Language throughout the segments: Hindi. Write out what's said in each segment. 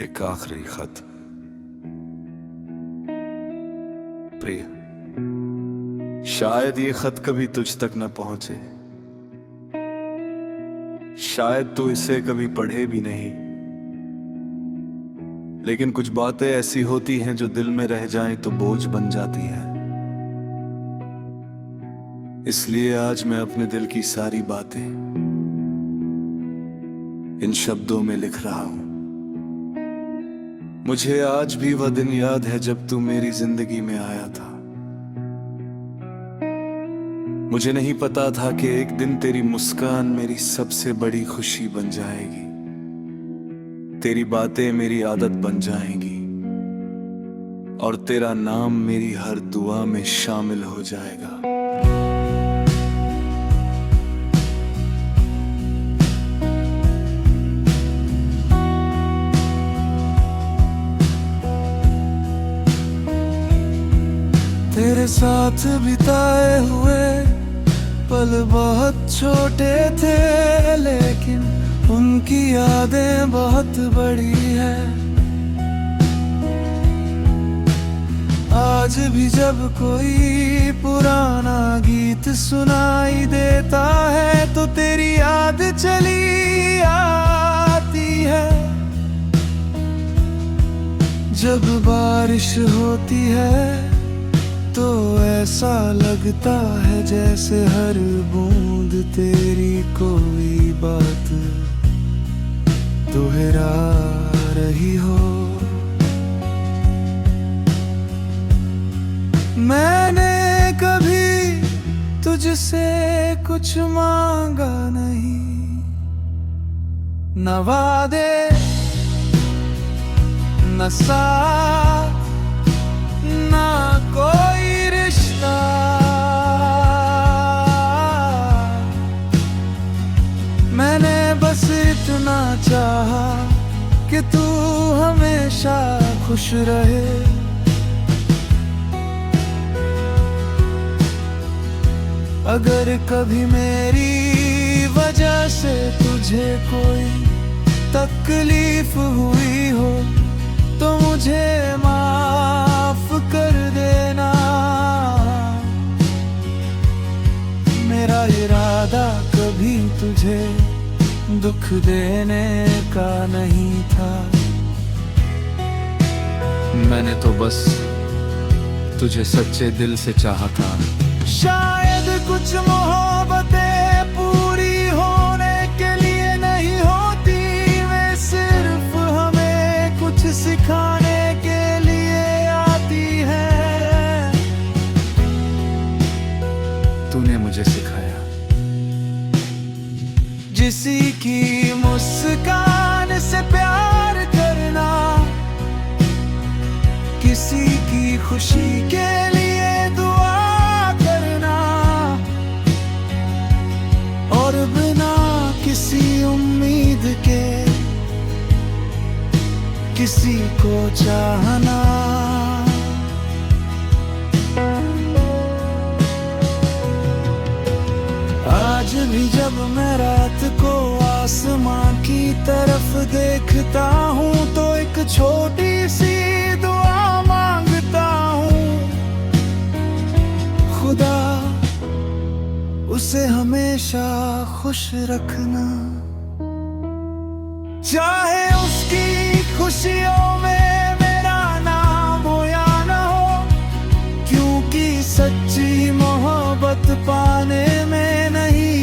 एक आखिरी खत। प्रिय, शायद ये खत कभी तुझ तक न पहुंचे, शायद तू इसे कभी पढ़े भी नहीं, लेकिन कुछ बातें ऐसी होती हैं जो दिल में रह जाएं तो बोझ बन जाती हैं। इसलिए आज मैं अपने दिल की सारी बातें इन शब्दों में लिख रहा हूं। मुझे आज भी वह दिन याद है जब तू मेरी जिंदगी में आया था। मुझे नहीं पता था कि एक दिन तेरी मुस्कान मेरी सबसे बड़ी खुशी बन जाएगी, तेरी बातें मेरी आदत बन जाएंगी और तेरा नाम मेरी हर दुआ में शामिल हो जाएगा। तेरे साथ बिताए हुए पल बहुत छोटे थे, लेकिन उनकी यादें बहुत बड़ी है। आज भी जब कोई पुराना गीत सुनाई देता है तो तेरी याद चली आती है। जब बारिश होती है तो ऐसा लगता है जैसे हर बूंद तेरी कोई बात दोहरा रही हो। मैंने कभी तुझसे कुछ मांगा नहीं, न वादे न साथ न कोई रिश्ता, मैंने बस इतना चाहा कि तू हमेशा खुश रहे। अगर कभी मेरी वजह से तुझे कोई तकलीफ हुई हो तो मुझे माफ कर देना। मेरा इरादा कभी तुझे दुख देने का नहीं था। मैंने तो बस तुझे सच्चे दिल से चाहा था। शायद कुछ मोहब्बतें पूरी होने के लिए नहीं होती, वे सिर्फ हमें कुछ सिखाने के लिए आती है। तूने मुझे सिखाया किसी की मुस्कान से प्यार करना, किसी की खुशी के लिए दुआ करना और बिना किसी उम्मीद के किसी को चाहना। आज भी जब मैं रात को आसमां की तरफ देखता हूँ तो एक छोटी सी दुआ मांगता हूँ, खुदा उसे हमेशा खुश रखना। चाहे उसकी खुशियों में मेरा नाम हो या ना हो, क्योंकि सच्ची मोहब्बत पाने में नहीं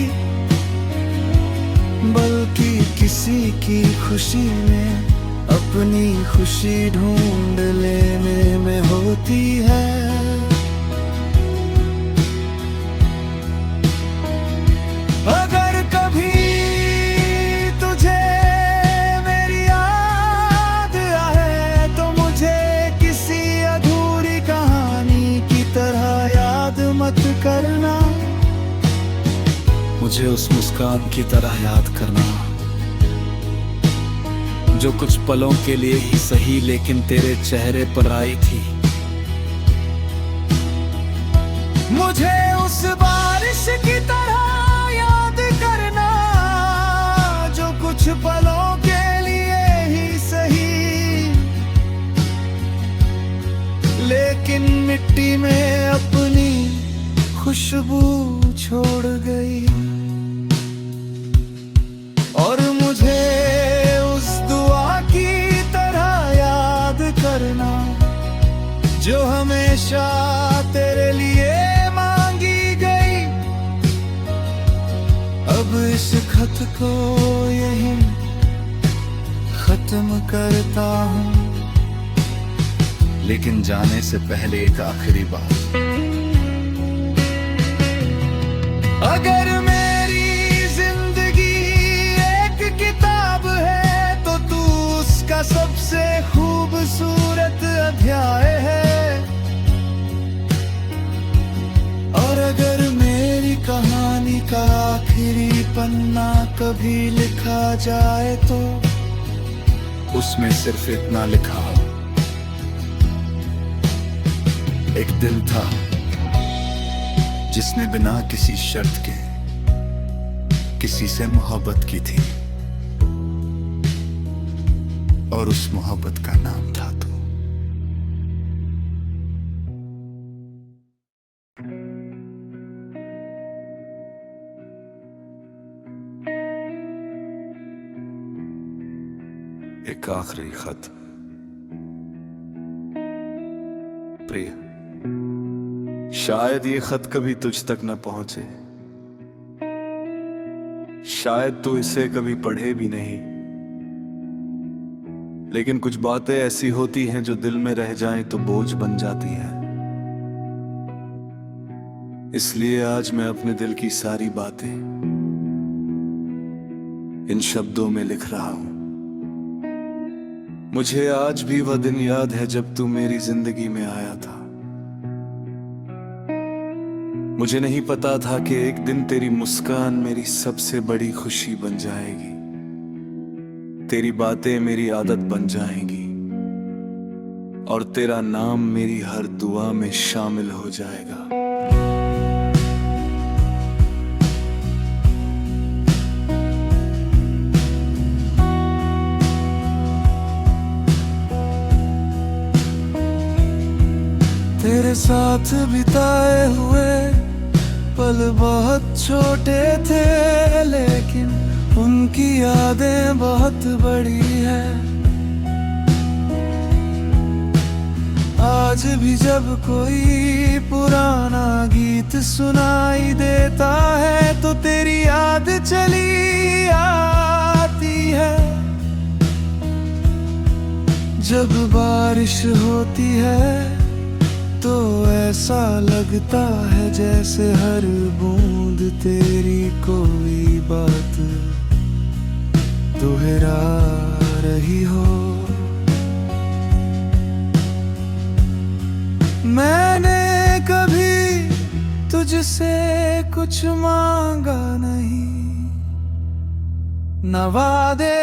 बल्कि किसी की खुशी में अपनी खुशी ढूंढ लेने में होती है। अगर कभी तुझे मेरी याद आए तो मुझे किसी अधूरी कहानी की तरह याद मत करना। मुझे उस मुस्कान की तरह याद करना जो कुछ पलों के लिए ही सही लेकिन तेरे चेहरे पर आई थी। मुझे उस बारिश की तरह याद करना जो कुछ पलों के लिए ही सही खुशबू छोड़ गई। और मुझे उस दुआ की तरह याद करना जो हमेशा तेरे लिए मांगी गई। अब इस खत को यहीं खत्म करता हूँ, लेकिन जाने से पहले एक आखिरी बात। अगर मेरी जिंदगी एक किताब है तो तू उसका सबसे खूबसूरत अध्याय है। और अगर मेरी कहानी का आखिरी पन्ना कभी लिखा जाए तो उसमें सिर्फ इतना लिखा हो, एक दिल था जिसने बिना किसी शर्त के किसी से मोहब्बत की थी, और उस मोहब्बत का नाम था तू। एक आखिरी खत। प्रिय, शायद ये खत कभी तुझ तक न पहुंचे, शायद तू इसे कभी पढ़े भी नहीं, लेकिन कुछ बातें ऐसी होती हैं जो दिल में रह जाएं तो बोझ बन जाती हैं। इसलिए आज मैं अपने दिल की सारी बातें इन शब्दों में लिख रहा हूं। मुझे आज भी वह दिन याद है जब तू मेरी जिंदगी में आया था। मुझे नहीं पता था कि एक दिन तेरी मुस्कान मेरी सबसे बड़ी खुशी बन जाएगी। तेरी बातें मेरी आदत बन जाएंगी और तेरा नाम मेरी हर दुआ में शामिल हो जाएगा। तेरे साथ बिताए हुए पल बहुत छोटे थे, लेकिन उनकी यादें बहुत बड़ी है। आज भी जब कोई पुराना गीत सुनाई देता है तो तेरी याद चली आती है। जब बारिश होती है तो ऐसा लगता है जैसे हर बूंद तेरी कोई बात दोहरा रही हो। मैंने कभी तुझसे कुछ मांगा नहीं, न वादे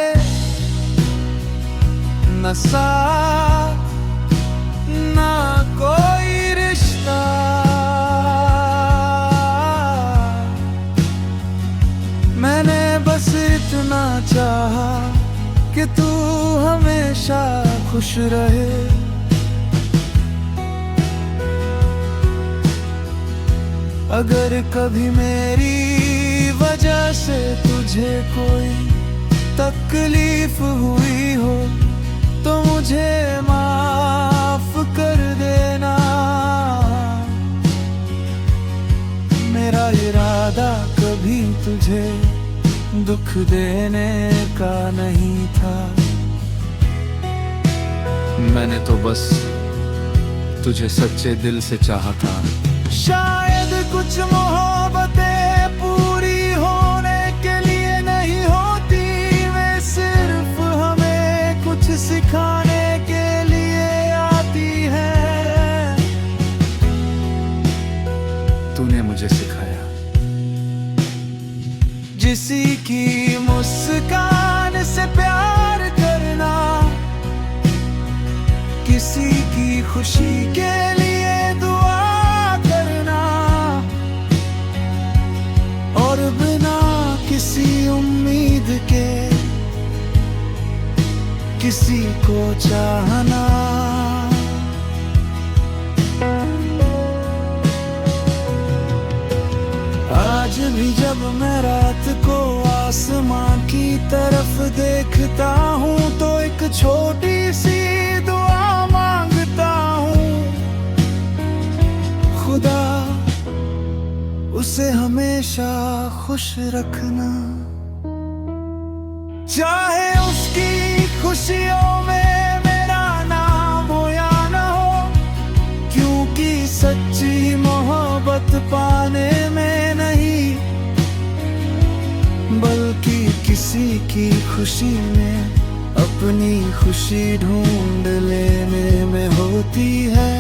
न साथ न कोई रिश्ता। मैंने बस इतना चाहा कि तू हमेशा खुश रहे। अगर कभी मेरी वजह से तुझे कोई तकलीफ हुई हो तो मुझे माफ कर देना। मेरा इरादा कभी तुझे दुख देने का नहीं था। मैंने तो बस तुझे सच्चे दिल से चाहा था। शायद कुछ मोहब्बतें पूरी होने के लिए नहीं होती, वे सिर्फ हमें कुछ सिखाने के लिए आती है। तूने मुझे सिखाया किसी की मुस्कान से प्यार करना, किसी की खुशी के लिए दुआ करना, और बिना किसी उम्मीद के किसी को चाहना। आज भी जब मैं रात को आसमां की तरफ देखता हूँ तो एक छोटी सी दुआ मांगता हूँ, खुदा उसे हमेशा खुश रखना, चाहे उसकी खुशियों में मेरा नाम हो या ना हो, क्योंकि सच्ची मोहब्बत पाने में नहीं बल्कि किसी की खुशी में अपनी खुशी ढूंढ लेने में होती है।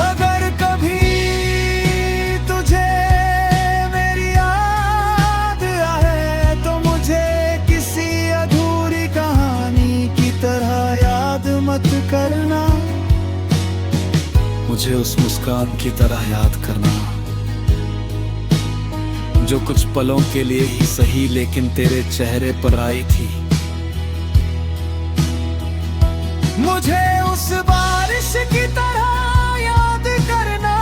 अगर कभी तुझे मेरी याद आए तो मुझे किसी अधूरी कहानी की तरह याद मत करना, मुझे उस मुस्कान की तरह याद करना जो कुछ पलों के लिए ही सही लेकिन तेरे चेहरे पर आई थी। मुझे उस बारिश की तरह याद करना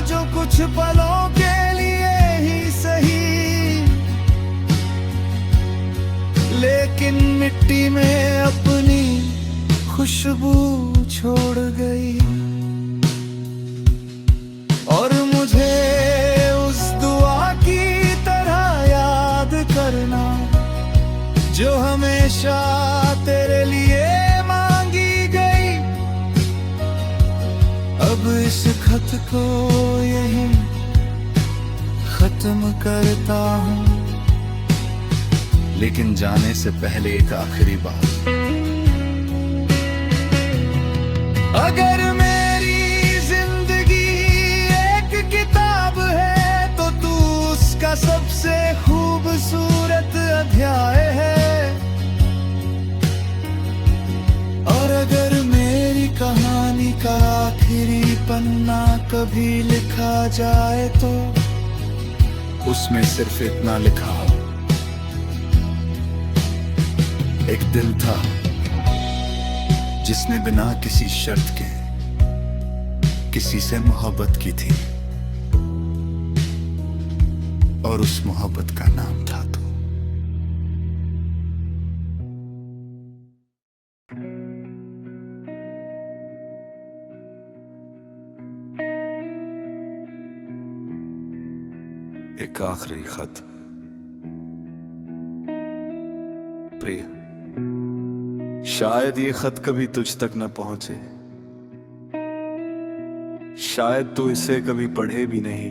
जो कुछ पलों के लिए ही सही लेकिन मिट्टी में अपनी खुशबू छोड़ गई। और मुझे उस दुआ की तरह याद करना जो हमेशा तेरे लिए मांगी गई। अब इस खत को यहीं खत्म करता हूँ, लेकिन जाने से पहले एक आखिरी बात, अगर मेरी जिंदगी एक किताब है तो तू उसका सबसे खूबसूरत अध्याय है। और अगर मेरी कहानी का आखिरी पन्ना कभी लिखा जाए तो उसमें सिर्फ इतना लिखा हो, एक दिल था जिसने बिना किसी शर्त के किसी से मोहब्बत की थी और उस मोहब्बत का नाम था तू। एक आखिरी खत। प्रिय, शायद ये खत कभी तुझ तक न पहुंचे, शायद तू इसे कभी पढ़े भी नहीं,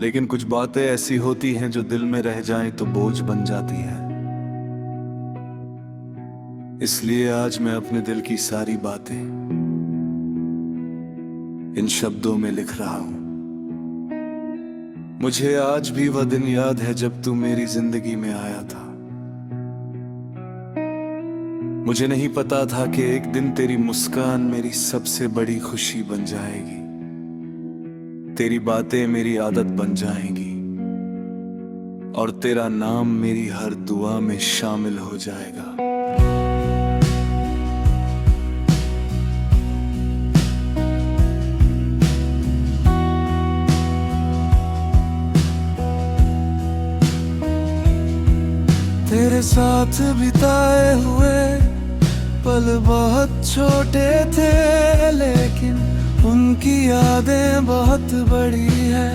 लेकिन कुछ बातें ऐसी होती हैं जो दिल में रह जाएं तो बोझ बन जाती हैं। इसलिए आज मैं अपने दिल की सारी बातें इन शब्दों में लिख रहा हूं। मुझे आज भी वह दिन याद है जब तू मेरी जिंदगी में आया था। मुझे नहीं पता था कि एक दिन तेरी मुस्कान मेरी सबसे बड़ी खुशी बन जाएगी, तेरी बातें मेरी आदत बन जाएंगी और तेरा नाम मेरी हर दुआ में शामिल हो जाएगा। तेरे साथ बिताए हुए पल बहुत छोटे थे लेकिन उनकी यादें बहुत बड़ी है।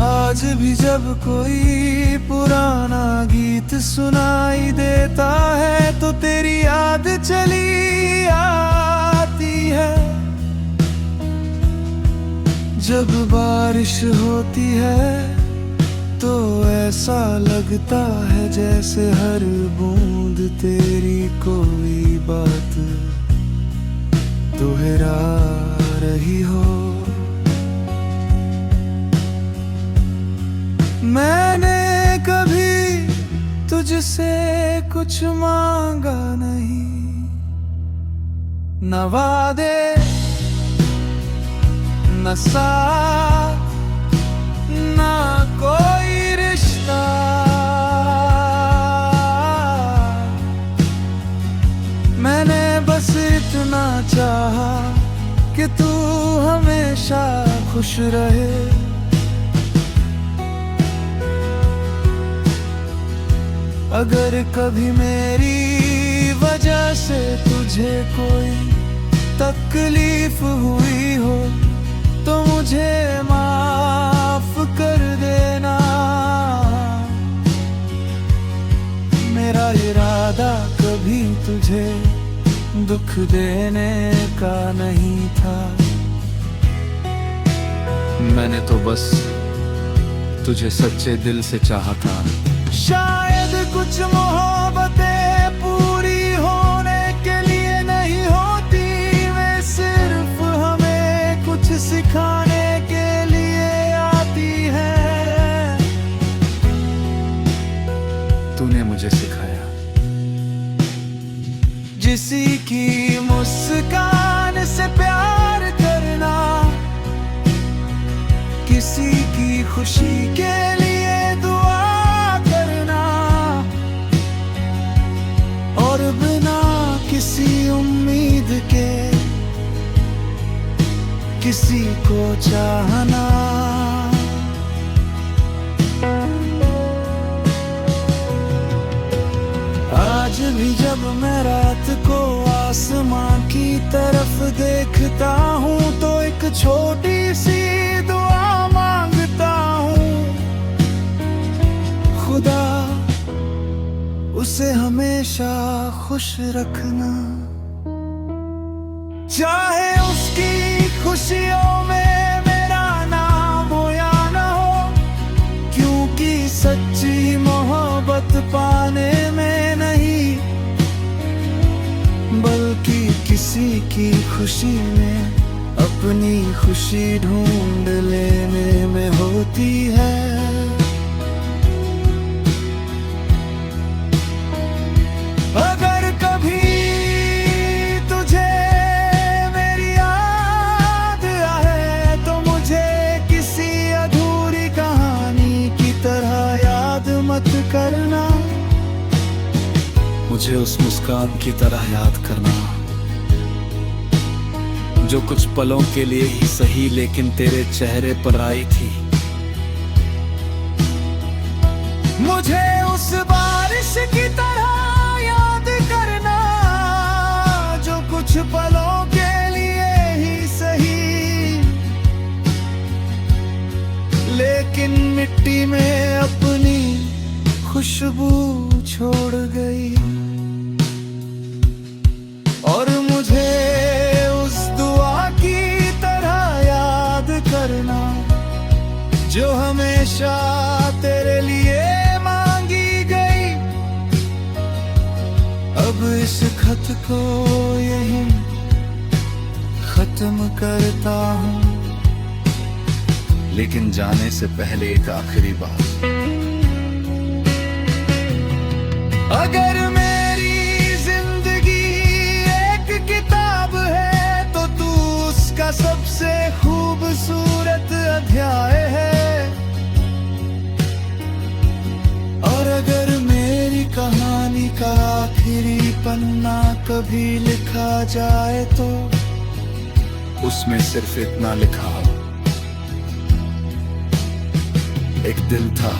आज भी जब कोई पुराना गीत सुनाई देता है तो तेरी याद चली आती है। जब बारिश होती है तो ऐसा लगता है जैसे हर बूंद तेरी कोई बात दोहरा रही हो। मैंने कभी तुझसे कुछ मांगा नहीं, न वादे न साथ न कोई रिश्ता, कि तू हमेशा खुश रहे। अगर कभी मेरी वजह से तुझे कोई तकलीफ हुई हो तो मुझे माफ कर देना। मेरा इरादा कभी तुझे दुख देने का नहीं था। मैंने तो बस तुझे सच्चे दिल से चाहा था। शायद कुछ मोहब्बतें पूरी होने के लिए नहीं होती, वे सिर्फ हमें कुछ सिखाने के लिए आती है। तूने मुझे सिखाया किसी की मुस्कान से प्यार करना, किसी की खुशी के लिए दुआ करना, और बिना किसी उम्मीद के किसी को चाहना। आज भी जब मैं रात को आसमां की तरफ देखता हूँ तो एक छोटी सी दुआ मांगता हूँ, खुदा उसे हमेशा खुश रखना। चाहे उसकी खुशियों में मेरा नाम हो या ना हो, क्योंकि सच्ची मोहब्बत पाने में नहीं बल्कि किसी की खुशी में अपनी खुशी ढूंढ लेने में होती है। अगर कभी तुझे मेरी याद आए तो मुझे किसी अधूरी कहानी की तरह याद मत करना। मुझे उस मुस्कान की तरह याद करना जो कुछ पलों के लिए ही सही लेकिन तेरे चेहरे पर आई थी। मुझे उस बारिश की तरह याद करना जो कुछ पलों के लिए ही सही लेकिन मिट्टी में अपनी खुशबू छोड़ गई। और मुझे उस दुआ की तरह याद करना जो हमेशा तेरे लिए मांगी गई। अब इस खत को यहीं खत्म करता हूँ, लेकिन जाने से पहले एक आखिरी बात। अगर मेरी जिंदगी एक किताब है तो तू उसका सबसे खूबसूरत अध्याय है। और अगर मेरी कहानी का आखिरी पन्ना कभी लिखा जाए तो उसमें सिर्फ इतना लिखा हो, एक दिल था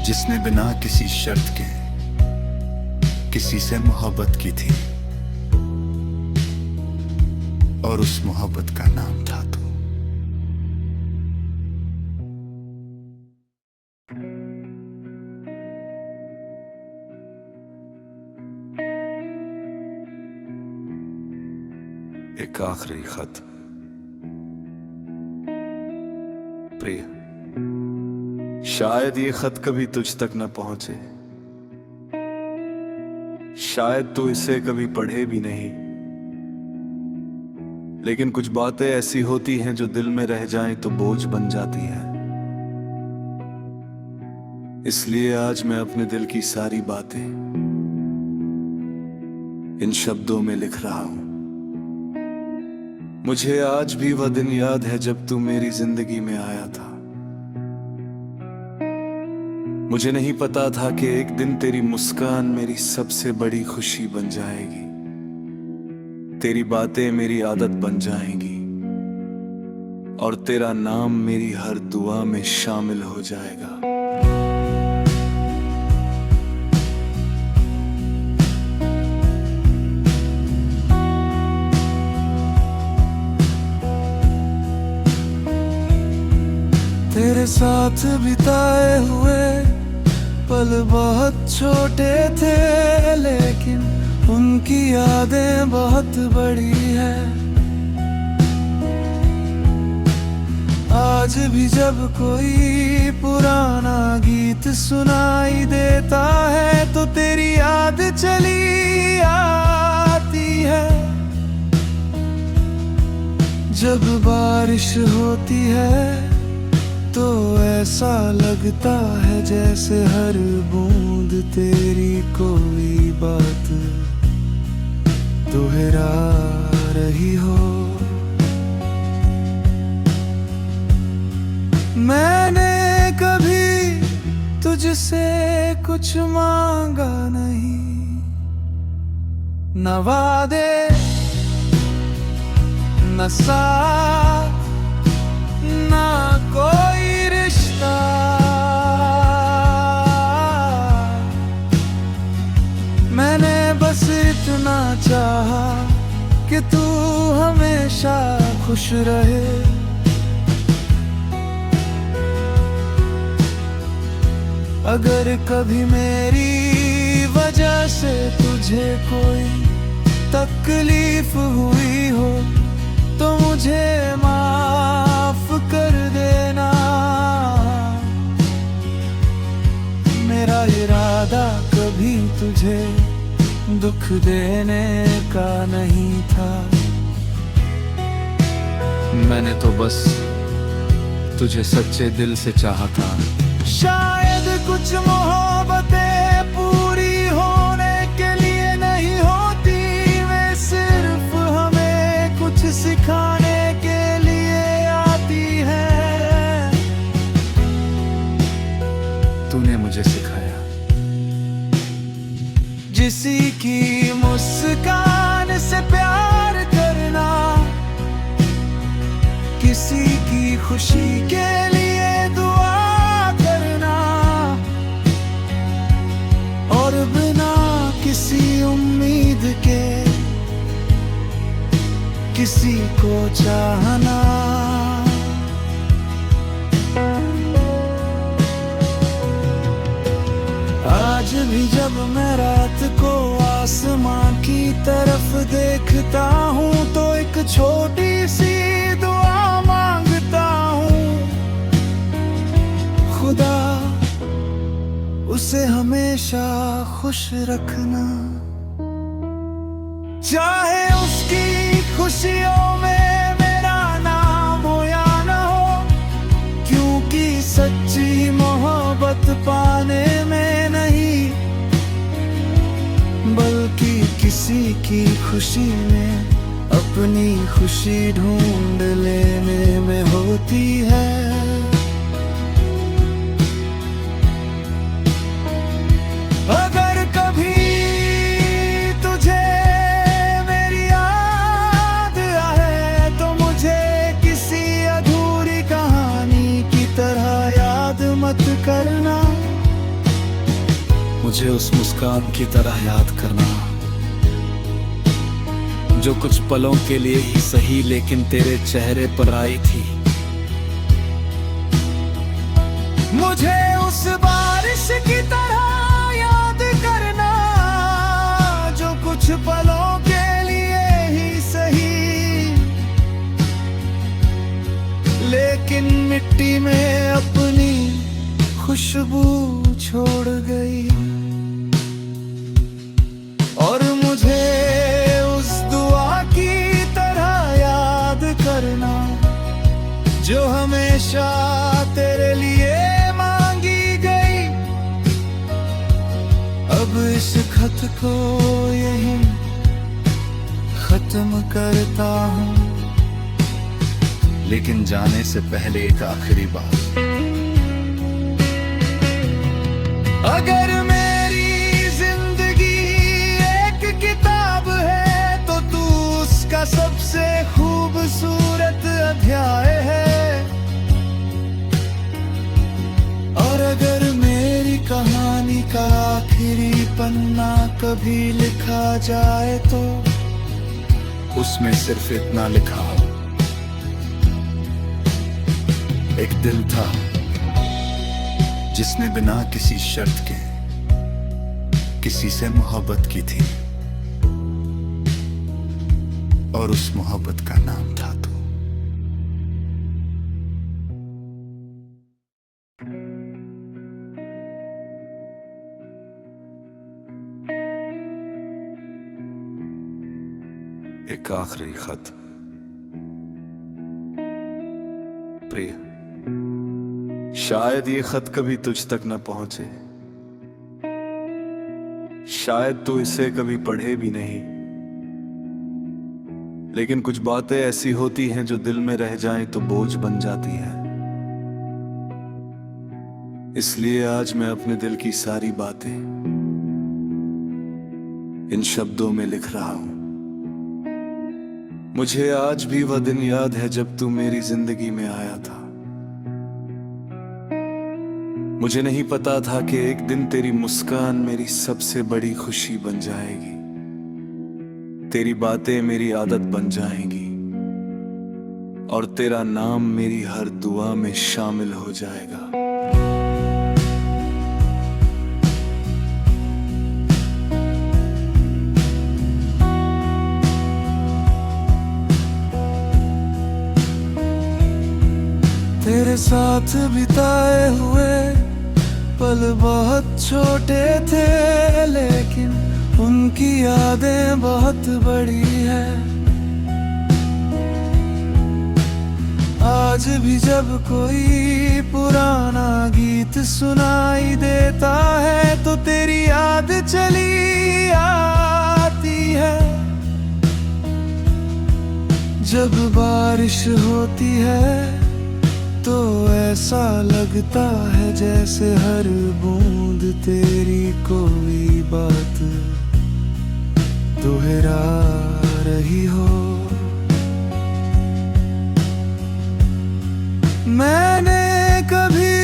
जिसने बिना किसी शर्त के किसी से मोहब्बत की थी और उस मोहब्बत का नाम था तू। एक आखिरी खत। प्रिय, शायद ये खत कभी तुझ तक न पहुंचे, शायद तू इसे कभी पढ़े भी नहीं, लेकिन कुछ बातें ऐसी होती हैं जो दिल में रह जाएं तो बोझ बन जाती हैं। इसलिए आज मैं अपने दिल की सारी बातें इन शब्दों में लिख रहा हूं। मुझे आज भी वह दिन याद है जब तू मेरी जिंदगी में आया था। मुझे नहीं पता था कि एक दिन तेरी मुस्कान मेरी सबसे बड़ी खुशी बन जाएगी। तेरी बातें मेरी आदत बन जाएंगी और तेरा नाम मेरी हर दुआ में शामिल हो जाएगा। तेरे साथ बिताए हुए पल बहुत छोटे थे, लेकिन उनकी यादें बहुत बड़ी है। आज भी जब कोई पुराना गीत सुनाई देता है तो तेरी याद चली आती है। जब बारिश होती है तो ऐसा लगता है जैसे हर बूंद तेरी कोई बात दोहरा रही हो। मैंने कभी तुझसे कुछ मांगा नहीं, न वादे न साथ न कोई रिश्ता। मैंने बस इतना चाहा कि तू हमेशा खुश रहे। अगर कभी मेरी वजह से तुझे कोई तकलीफ हुई हो तो मुझे माफ कर देना। मेरा इरादा कभी तुझे दुख देने का नहीं था। मैंने तो बस तुझे सच्चे दिल से चाहा था। शायद कुछ मोहब्बतें पूरी होने के लिए नहीं होती, वे सिर्फ हमें कुछ सिखाने के लिए आती है। तूने मुझे सिखाया किसी की मुस्कान से प्यार करना, किसी की खुशी के लिए दुआ करना, और बिना किसी उम्मीद के किसी को चाहना। आज भी जब मैं रात को आसमां की तरफ देखता हूँ तो एक छोटी सी दुआ मांगता हूँ, खुदा उसे हमेशा खुश रखना। चाहे उसकी खुशियों में मेरा नाम हो या ना हो, क्योंकि सच्ची मोहब्बत पाने में नहीं बल्कि किसी की खुशी में अपनी खुशी ढूंढ लेने में होती है। अगर कभी तुझे मेरी याद आए तो मुझे किसी अधूरी कहानी की तरह याद मत करना। मुझे उस मुस्कान की तरह याद करना जो कुछ पलों के लिए ही सही लेकिन तेरे चेहरे पर आई थी। मुझे उस बारिश की तरह याद करना जो कुछ पलों के लिए ही सही लेकिन मिट्टी में अपनी खुशबू छोड़ गई। और मुझे उस दुआ की तरह याद करना जो हमेशा तेरे लिए मांगी गई। अब इस खत को यहीं खत्म करता हूँ, लेकिन जाने से पहले एक आखिरी बात। अगर मेरी जिंदगी एक किताब है तो तू उस आखिरी पन्ना कभी लिखा जाए तो उसमें सिर्फ इतना लिखा हो, एक दिल था जिसने बिना किसी शर्त के किसी से मोहब्बत की थी, और उस मोहब्बत का नाम था तू। एक आखिरी खत। प्रिय, शायद ये खत कभी तुझ तक न पहुंचे, शायद तू इसे कभी पढ़े भी नहीं, लेकिन कुछ बातें ऐसी होती हैं जो दिल में रह जाएं तो बोझ बन जाती हैं। इसलिए आज मैं अपने दिल की सारी बातें इन शब्दों में लिख रहा हूं। मुझे आज भी वह दिन याद है जब तू मेरी जिंदगी में आया था। मुझे नहीं पता था कि एक दिन तेरी मुस्कान मेरी सबसे बड़ी खुशी बन जाएगी, तेरी बातें मेरी आदत बन जाएंगी, और तेरा नाम मेरी हर दुआ में शामिल हो जाएगा। तेरे साथ बिताए हुए पल बहुत छोटे थे, लेकिन उनकी यादें बहुत बड़ी है। आज भी जब कोई पुराना गीत सुनाई देता है तो तेरी याद चली आती है। जब बारिश होती है तो ऐसा लगता है जैसे हर बूंद तेरी कोई बात दोहरा रही हो। मैंने कभी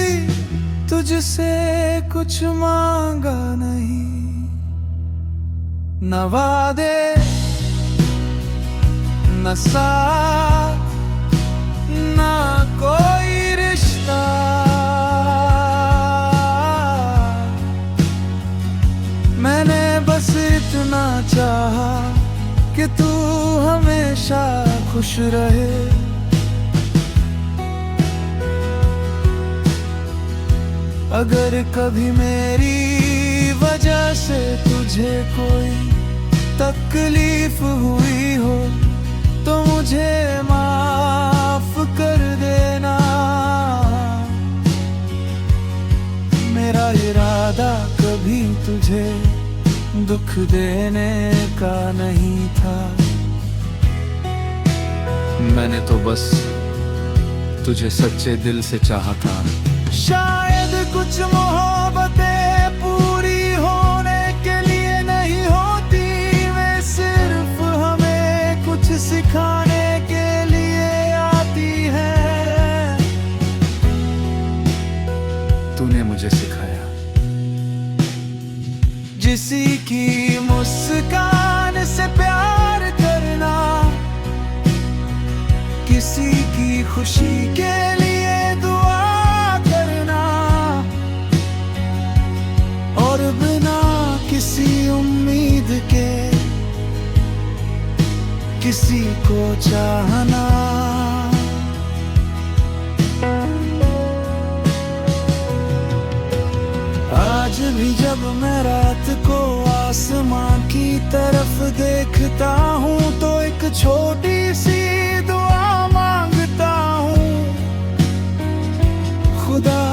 तुझसे कुछ मांगा नहीं, न वादे न साथ न कोई रिश्ता, मैंने बस इतना चाहा कि तू हमेशा खुश रहे। अगर कभी मेरी वजह से तुझे कोई तकलीफ हुई हो तो मुझे माफ कर देना। मेरा इरादा कभी तुझे दुख देने का नहीं था, मैंने तो बस तुझे सच्चे दिल से चाहा था। शायद कुछ मोहब्बतें पूरी होने के लिए नहीं होती, वे सिर्फ हमें कुछ सिखाने के लिए आती है। तूने मुझे सिखाया किसी की मुस्कान से प्यार करना, किसी की खुशी के लिए दुआ करना, और बिना किसी उम्मीद के किसी को चाहना। आज भी जब मैं रात को आसमां की तरफ देखता हूँ तो एक छोटी सी दुआ मांगता हूँ, खुदा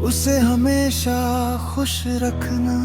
उसे हमेशा खुश रखना।